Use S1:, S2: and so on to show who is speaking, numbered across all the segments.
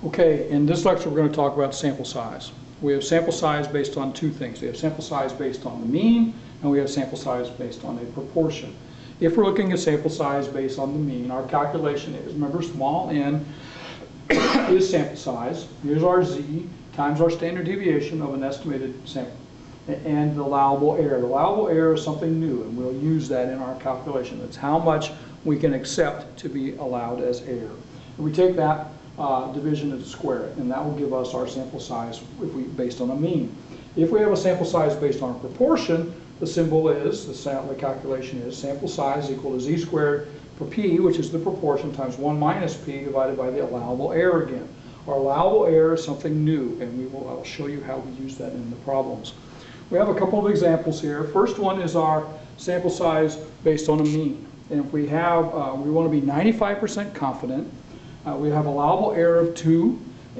S1: Okay, in this lecture we're going to talk about sample size. We have sample size based on two things. We have sample size based on the mean, and we have sample size based on a proportion. If we're looking at sample size based on the mean, our calculation is, remember, small n is sample size. Here's our z times our standard deviation of an estimated sample, and the allowable error. The allowable error is something new, and we'll use that in our calculation. That's how much we can accept to be allowed as error. And we take that division to square it, and that will give us our sample size based on a mean. If we have a sample size based on a proportion, the symbol is, the calculation is sample size equal to z squared for p, which is the proportion, times 1 minus p divided by the allowable error again. Our allowable error is something new, and I'll show you how we use that in the problems. We have a couple of examples here. First one is our sample size based on a mean. And if we have, we want to be 95% confident. We have allowable error of 2,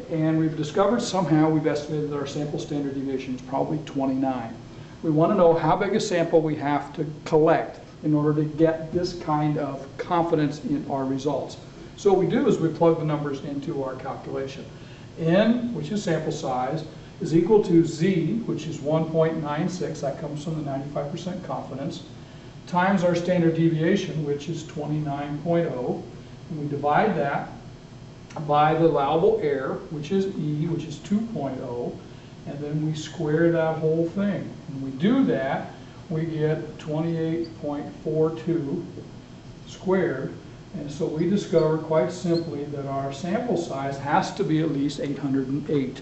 S1: and we've discovered somehow we've estimated that our sample standard deviation is probably 29. We want to know how big a sample we have to collect in order to get this kind of confidence in our results. So what we do is we plug the numbers into our calculation. N, which is sample size, is equal to z, which is 1.96, that comes from the 95% confidence, times our standard deviation, which is 29.0, and we divide that by the allowable error, which is E, which is 2.0, and then we square that whole thing. When we do that, we get 28.42 squared, and so we discover quite simply that our sample size has to be at least 808.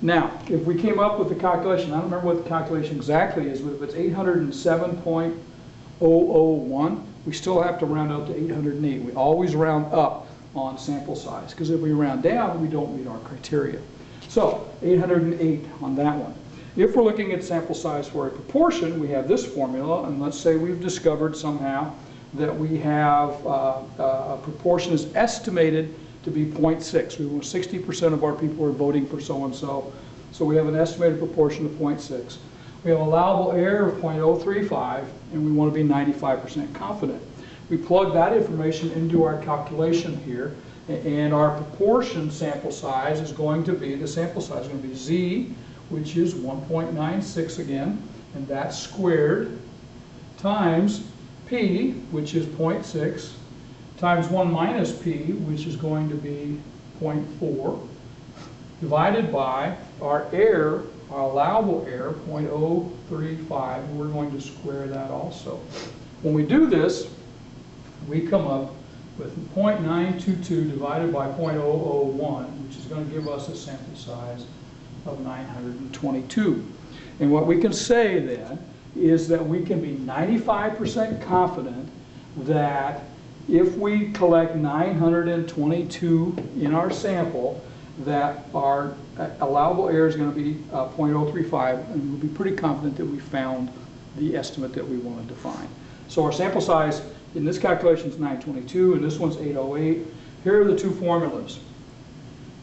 S1: Now, if we came up with the calculation, I don't remember what the calculation exactly is, but if it's 807.001, we still have to round up to 808. We always round up on sample size, because if we round down, we don't meet our criteria. So 808 on that one. If we're looking at sample size for a proportion, we have this formula, and let's say we've discovered somehow that we have a proportion is estimated to be 0.6. We want 60% of our people are voting for so-and-so, so we have an estimated proportion of 0.6. We have allowable error of 0.035, and we want to be 95% confident. We plug that information into our calculation here, and our proportion sample size is going to be, the sample size is going to be z, which is 1.96 again, and that's squared, times p, which is 0.6, times 1 minus p, which is going to be 0.4, divided by our error, our allowable error, 0.035, and we're going to square that also. When we do this, we come up with 0.922 divided by 0.001, which is going to give us a sample size of 922. And what we can say then is that we can be 95% confident that if we collect 922 in our sample, that our allowable error is going to be 0.035, and we'll be pretty confident that we found the estimate that we wanted to find. So our sample size in this calculation is 922, and this one's 808. Here are the two formulas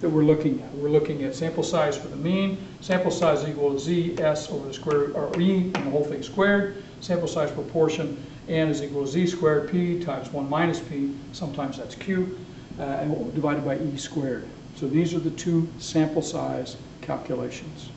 S1: that we're looking at. We're looking at sample size for the mean. Sample size equal to z s over the square root, or e, and the whole thing squared. Sample size proportion, n is equal to z squared p times 1 minus p, sometimes that's q, and divided by e squared. So these are the two sample size calculations.